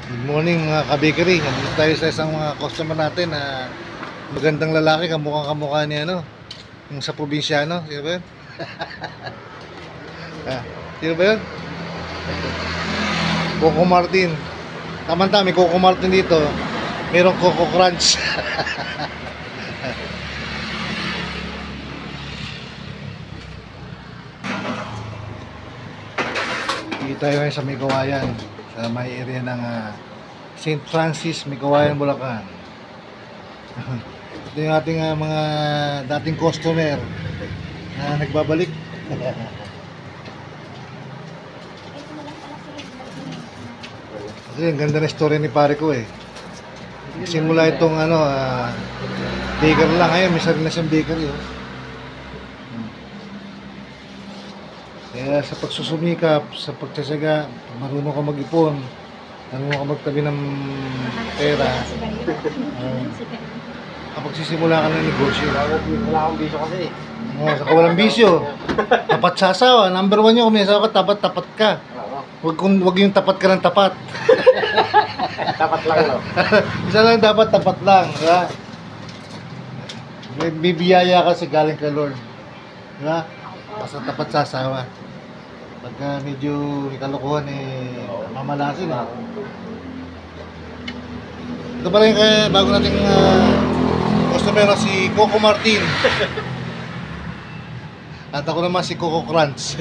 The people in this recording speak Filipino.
Good morning mga ka-bakery. Nandito tayo sa isang mga customer natin na magandang lalaki, kamukha ni ano, yung sa probinsyano. Sino ba yun? Sino ba yun? Coco Martin. Tama-tama, may Coco Martin dito. Merong Coco Crunch. Dito tayo ngayon sa Micawayan, sa may area ng St. Francis, Micawayan, Bulacan. Ito yung ating mga dating customer na nagbabalik. Kasi ang ganda na story ni pare ko eh. Simula itong baker lang, ngayon may sarili na siyang bakery oh. Kaya sa pagsusumikap, sa pagtsasaga, marunong ka mag-ipon, marunong ka magtabi ng pera. Kapag sisimula ka ng negosyo, Wala akong bisyo kasi. saka walang bisyo. Tapat sa asawa. Number 1 yun, kung may asawa ka, tapat ka. Wag yung tapat ka ng tapat. Dapat lang, no? Isa lang dapat, tapat lang. Diba? May bibiyaya ka sa galing kay Lord. Diba? Basta tapat sa asawa. Pagka medyo may kalokohan mamalasin eh. Ito pa rin kaya bago nating customer si Coco Martin. At ako naman si Coco Crunch.